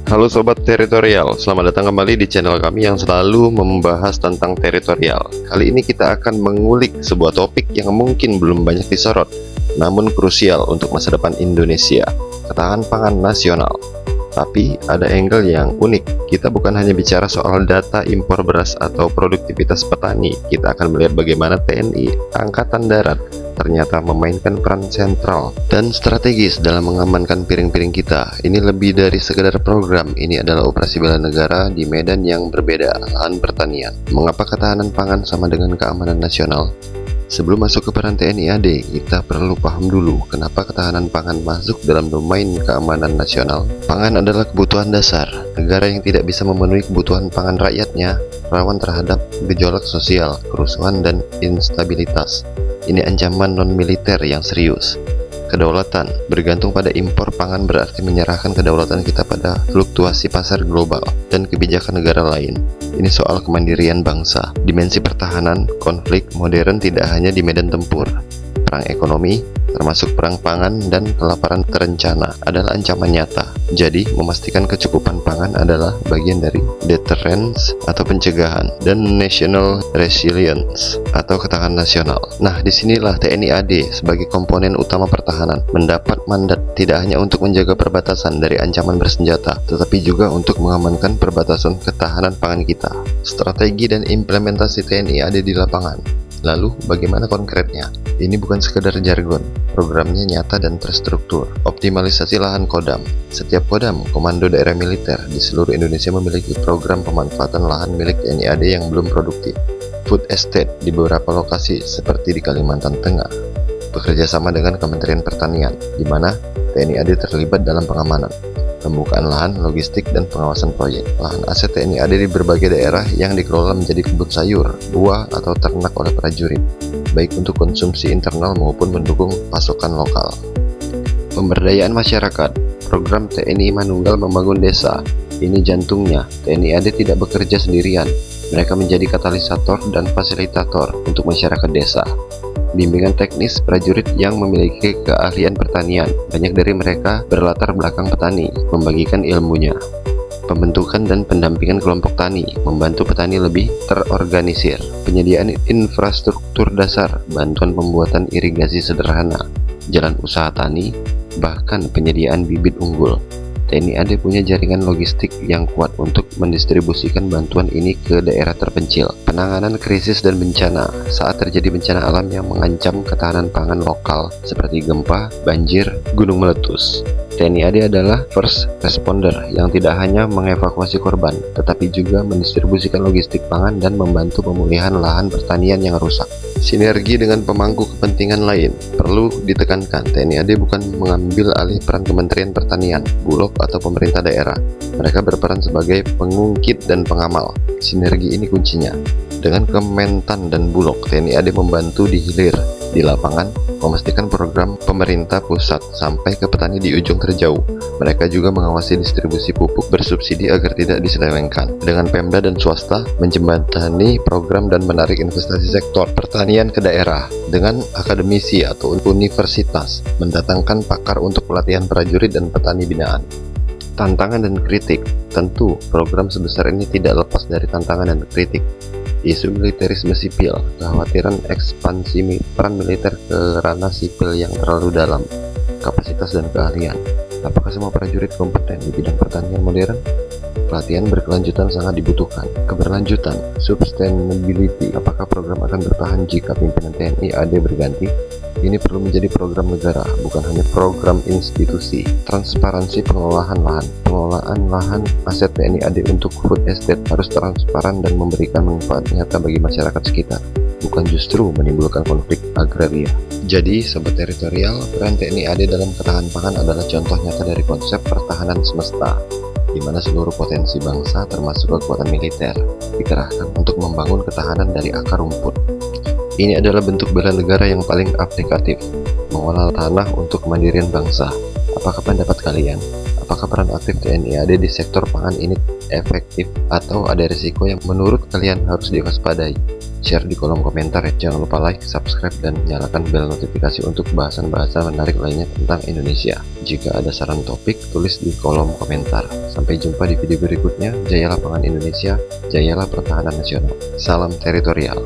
Halo Sobat Teritorial, selamat datang kembali di channel kami yang selalu membahas tentang teritorial. Kali ini kita akan mengulik sebuah topik yang mungkin belum banyak disorot, namun krusial untuk masa depan Indonesia, ketahanan pangan nasional. Tapi ada angle yang unik, kita bukan hanya bicara soal data impor beras atau produktivitas petani, kita akan melihat bagaimana TNI Angkatan Darat ternyata memainkan peran sentral dan strategis dalam mengamankan piring-piring kita. Ini lebih dari sekedar program, ini adalah operasi bela negara di medan yang berbeda, lahan pertanian. Mengapa ketahanan pangan sama dengan keamanan nasional? Sebelum masuk ke peran TNI AD, kita perlu paham dulu kenapa ketahanan pangan masuk dalam domain keamanan nasional. Pangan adalah kebutuhan dasar. Negara yang tidak bisa memenuhi kebutuhan pangan rakyatnya rawan terhadap gejolak sosial, kerusuhan, dan instabilitas. Ini ancaman non-militer yang serius. Kedaulatan bergantung pada impor pangan berarti menyerahkan kedaulatan kita pada fluktuasi pasar global dan kebijakan negara lain. Ini soal kemandirian bangsa. Dimensi pertahanan, konflik modern tidak hanya di medan tempur. Perang ekonomi, termasuk perang pangan dan kelaparan terencana, adalah ancaman nyata. Jadi, memastikan kecukupan pangan adalah bagian dari deterrence atau pencegahan dan national resilience atau ketahanan nasional. Nah, disinilah TNI AD sebagai komponen utama pertahanan mendapat mandat tidak hanya untuk menjaga perbatasan dari ancaman bersenjata, tetapi juga untuk mengamankan perbatasan ketahanan pangan kita. Strategi dan implementasi TNI AD di lapangan. Lalu, bagaimana konkretnya? Ini bukan sekedar jargon, programnya nyata dan terstruktur. Optimalisasi lahan kodam. Setiap kodam, komando daerah militer di seluruh Indonesia memiliki program pemanfaatan lahan milik TNI AD yang belum produktif. Food estate di beberapa lokasi seperti di Kalimantan Tengah. Bekerja sama dengan Kementerian Pertanian, di mana TNI AD terlibat dalam pengamanan, pembukaan lahan, logistik, dan pengawasan proyek. Lahan aset TNI AD di berbagai daerah yang dikelola menjadi kebun sayur, buah, atau ternak oleh prajurit, baik untuk konsumsi internal maupun mendukung pasokan lokal. Pemberdayaan masyarakat. Program TNI Manunggal membangun desa. Ini jantungnya. TNI AD tidak bekerja sendirian. Mereka menjadi katalisator dan fasilitator untuk masyarakat desa. Bimbingan teknis prajurit yang memiliki keahlian pertanian. Banyak dari mereka berlatar belakang petani, membagikan ilmunya. Pembentukan dan pendampingan kelompok tani, membantu petani lebih terorganisir. Penyediaan infrastruktur dasar, bantuan pembuatan irigasi sederhana, jalan usaha tani, bahkan penyediaan bibit unggul. TNI AD punya jaringan logistik yang kuat untuk mendistribusikan bantuan ini ke daerah terpencil. Penanganan krisis dan bencana. Saat terjadi bencana alam yang mengancam ketahanan pangan lokal seperti gempa, banjir, gunung meletus, TNI AD adalah first responder yang tidak hanya mengevakuasi korban, tetapi juga mendistribusikan logistik pangan dan membantu pemulihan lahan pertanian yang rusak. Sinergi dengan pemangku kepentingan lain. Perlu ditekankan, TNI AD bukan mengambil alih peran Kementerian Pertanian, Bulog, atau pemerintah daerah. Mereka berperan sebagai pengungkit dan pengamal. Sinergi ini kuncinya. Dengan Kementan dan Bulog, TNI AD membantu di hilir, di lapangan, memastikan program pemerintah pusat sampai ke petani di ujung terjauh. Mereka juga mengawasi distribusi pupuk bersubsidi agar tidak diselewengkan. Dengan Pemda dan swasta, menjembatani program dan menarik investasi sektor pertanian ke daerah. Dengan akademisi atau universitas, mendatangkan pakar untuk pelatihan prajurit dan petani binaan. Tantangan dan kritik. Tentu, program sebesar ini tidak lepas dari tantangan dan kritik. Isu militerisme sipil, kekhawatiran ekspansi peran militer ke ranah sipil yang terlalu dalam, kapasitas dan keahlian. Apakah semua prajurit kompeten di bidang pertanian modern? Pelatihan berkelanjutan sangat dibutuhkan. Keberlanjutan, sustainability. Apakah program akan bertahan jika pimpinan TNI AD berganti? Ini perlu menjadi program negara, bukan hanya program institusi. Transparansi pengelolaan lahan. Pengelolaan lahan aset TNI AD untuk food estate harus transparan dan memberikan manfaat nyata bagi masyarakat sekitar, bukan justru menimbulkan konflik agraria. Jadi, sobat teritorial, peran TNI AD dalam ketahanan pangan adalah contoh nyata dari konsep pertahanan semesta, di mana seluruh potensi bangsa termasuk kekuatan militer dikerahkan untuk membangun ketahanan dari akar rumput. Ini adalah bentuk bela negara yang paling aplikatif, mengolah tanah untuk kemandirian bangsa. Apakah pendapat kalian? Apakah peran aktif TNI AD di sektor pangan ini efektif atau ada risiko yang menurut kalian harus diwaspadai? share di kolom komentar ya. Jangan lupa like, subscribe, dan nyalakan bel notifikasi untuk bahasan-bahasan menarik lainnya tentang Indonesia. Jika ada saran topik, tulis di kolom komentar. Sampai jumpa di video berikutnya. Jayalah pangan Indonesia, jayalah pertahanan nasional. Salam teritorial.